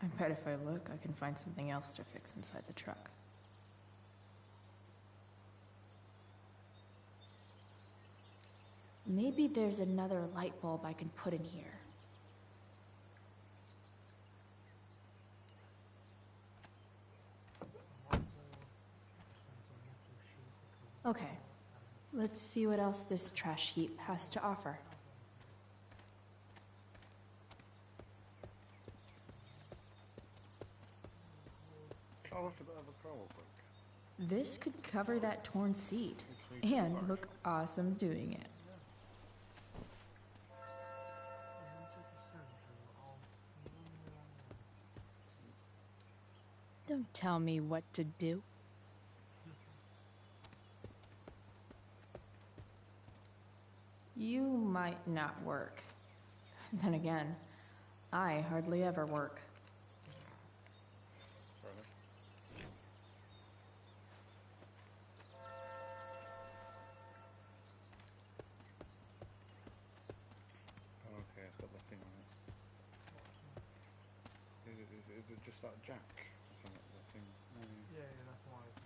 I bet if I look, I can find something else to fix inside the truck. Maybe there's another light bulb I can put in here. Okay, let's see what else this trash heap has to offer. Oh, look at that other car real quick. This could cover that torn seat and look awesome doing it. Don't tell me what to do. You might not work. Then again, I hardly ever work. Okay, it's got the thing on it. Is it just that jack? Or something, that thing? Yeah, that's why it's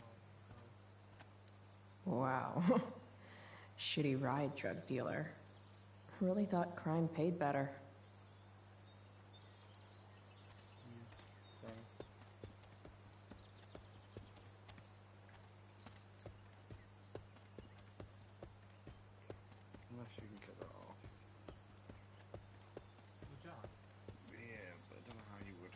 not. Wow. Shitty ride drug dealer. Really thought crime paid better. so you can cut that off. Yeah, but I don't know how you would.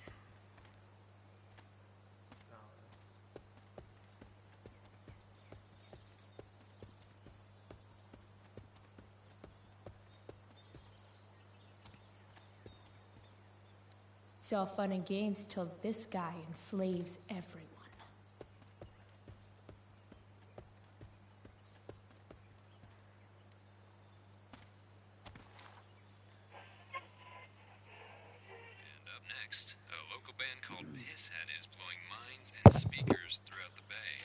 It's all fun and games till this guy enslaves everyone. Up next, a local band called Pisshead is blowing minds and speakers throughout the Bay.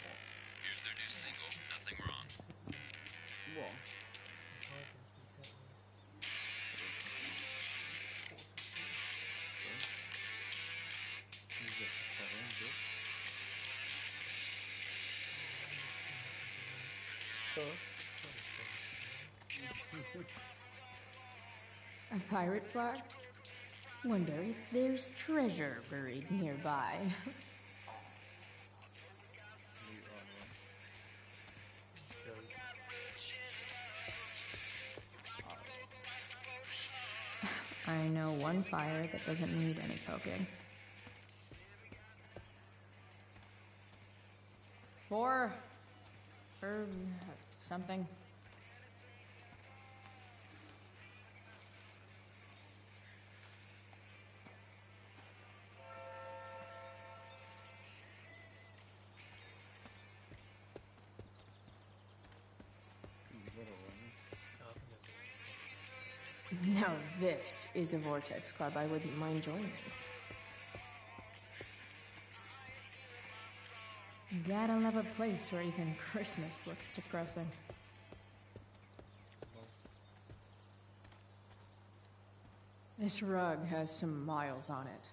Here's their new single, Nothing Wrong. What? A pirate flag? Wonder if there's treasure buried nearby. I know one fire that doesn't need any poking. Or something. Now this is a Vortex Club I wouldn't mind joining. Gotta love a place where even Christmas looks depressing. This rug has some miles on it.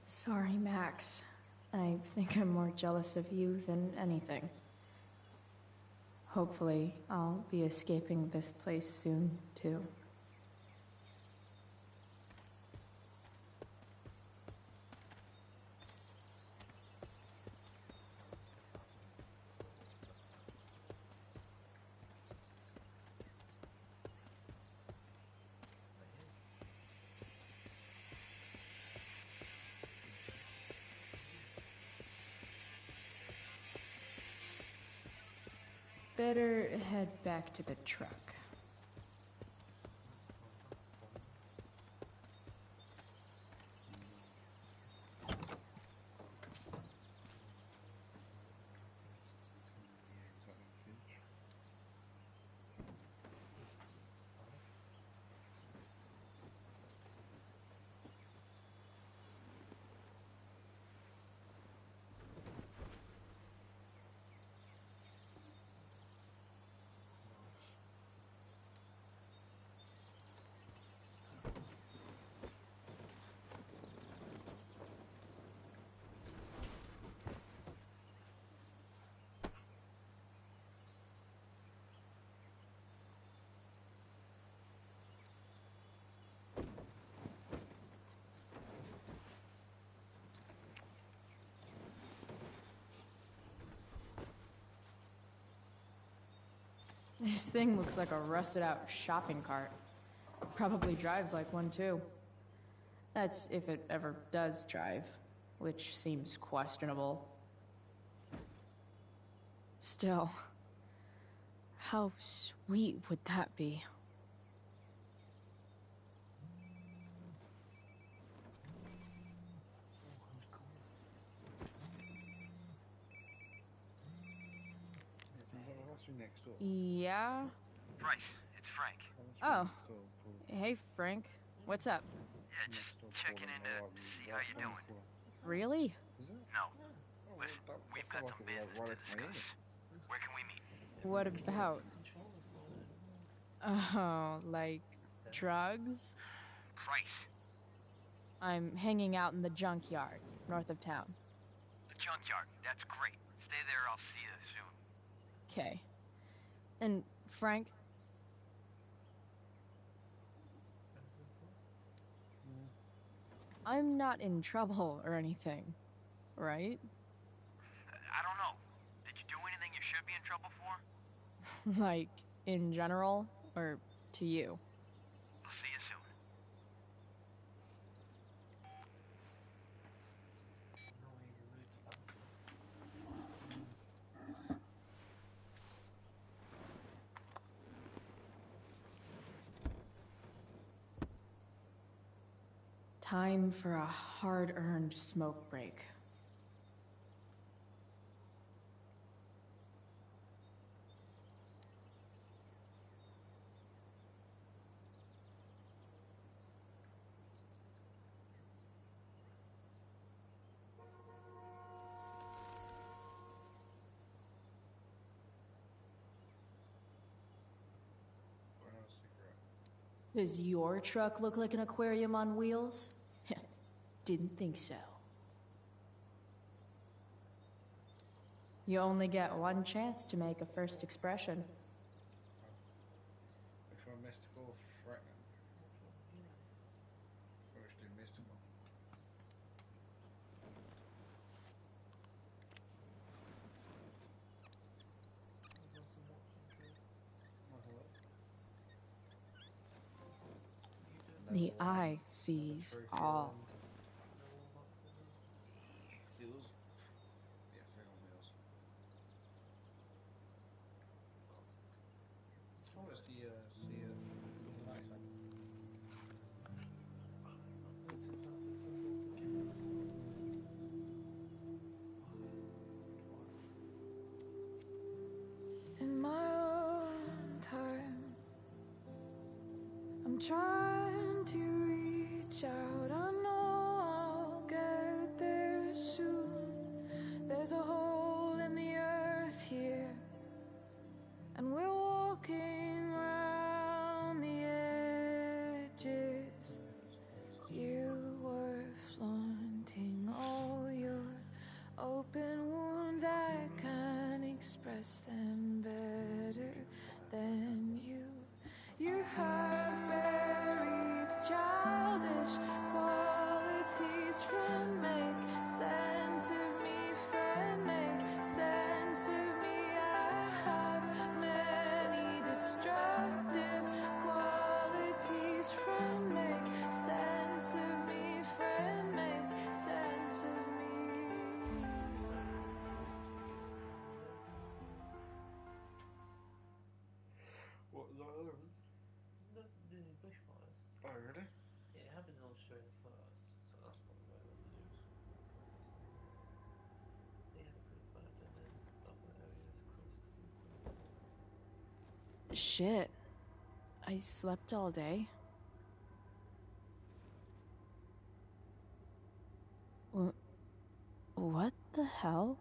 Sorry, Max. I think I'm more jealous of you than anything. Hopefully, I'll be escaping this place soon, too. Better head back to the truck. This thing looks like a rusted out shopping cart. Probably drives like one too. That's if it ever does drive, which seems questionable. Still, how sweet would that be? Yeah? Bryce, it's Frank. Oh. Hey, Frank. What's up? Yeah, just checking in to see how you're doing. Really? No. Listen, we've got some business to discuss. Where can we meet? What about? Oh, like drugs? Price. I'm hanging out in the junkyard, north of town. The junkyard. That's great. Stay there, I'll see you soon. Okay. And Frank? I'm not in trouble or anything, right? I don't know. Did you do anything you should be in trouble for? Like, in general, or to you? I'll see you soon. Time for a hard-earned smoke break. Does your truck look like an aquarium on wheels? Didn't think so. You only get one chance to make a first expression. Which one, mystical or threatening? First do mystical. The eye sees all. Wheels? Yeah, three on wheels. As far as the nice one. In my own time, I'm trying to reach out. I know I'll get there soon. There's a hole in the earth here, and we're walking around the edges. You were flaunting all your open wounds. I can't express them better than you. You have buried childish qualities. Friend, make sense of me. Friend, make sense of me. I have many destructive qualities. Friend, make sense of me. Friend, make sense of me. What, is that other one? The bushfires. Oh, really? Yeah, it happened in Australia first, so that's probably where the news. They had it pretty bad, and then other areas close to. Shit. I slept all day. What the hell?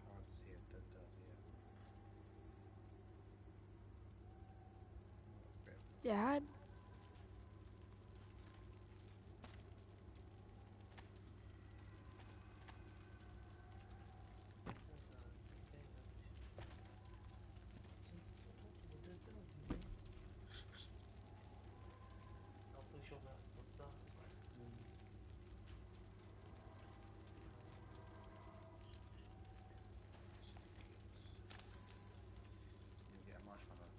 Hard to see it did that, yeah. Dad? I'm pretty sure that's not started. You get a marshmallow.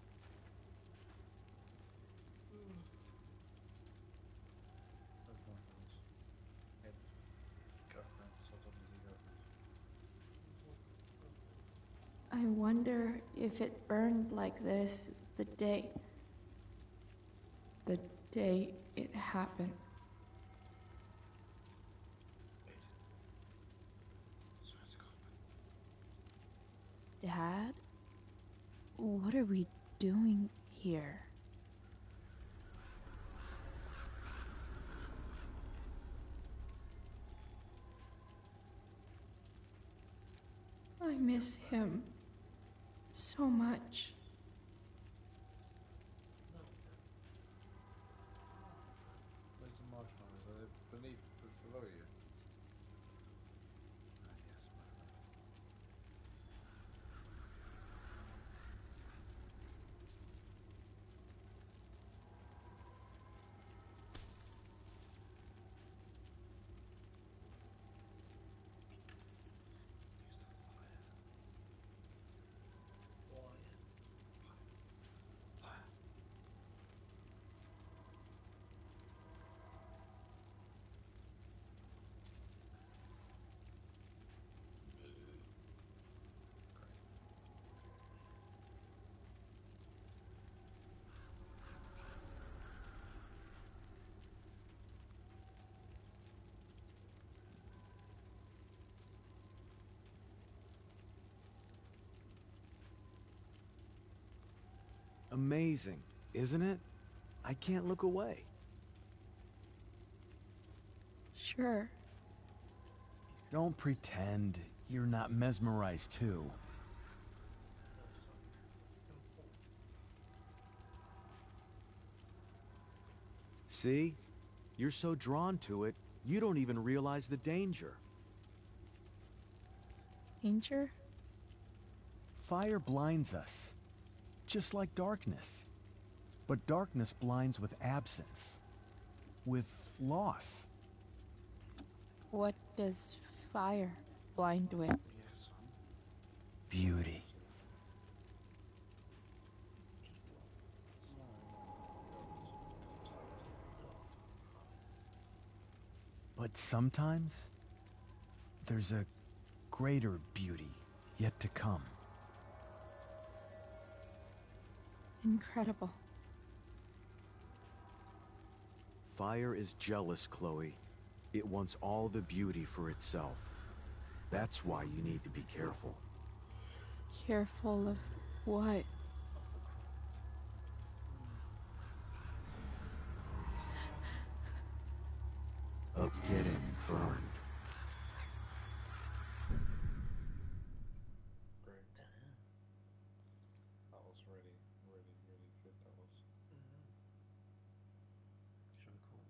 Those marshmallows. Hey, girlfriend, so told me your girlfriend. I wonder if it burned like this the day it happened. Dad? What are we doing here? I miss him so much. Where's the marshmallows? Are they below you? Amazing, isn't it? I can't look away. Sure. Don't pretend you're not mesmerized too. See? You're so drawn to it, you don't even realize the danger. Danger? Fire blinds us, just like darkness. But darkness blinds with absence, with loss. What does fire blind with? Beauty. But sometimes, there's a greater beauty yet to come. Incredible. Fire is jealous, Chloe. It wants all the beauty for itself. That's why you need to be careful. Careful of what? Of getting burned. Great. That was really, really, really good. That was. Should we call?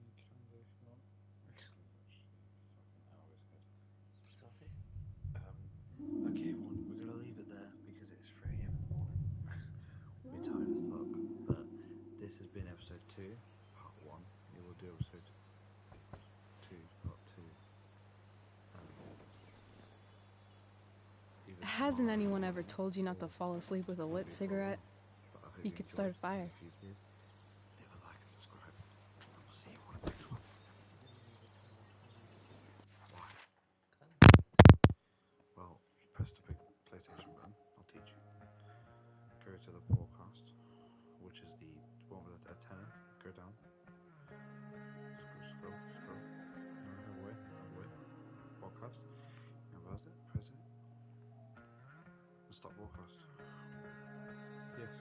You can do if you want. It's actually fucking out of his head. Sorry? Okay, everyone, we're gonna leave it there because it's 3 AM in the morning. We're tired as fuck, but this has been episode 2, part 1. We will do episode 2, part 2. Hasn't anyone ever told you not to fall asleep with a lit cigarette? You could start a fire. If you did, leave a like and subscribe. We'll see you on the next one. Why? Well, press the big PlayStation button. I'll teach you. Go to the broadcast, which is the one with a antenna. Go down. Scroll. No, away. Broadcast. And press it. And stop broadcast. Yes.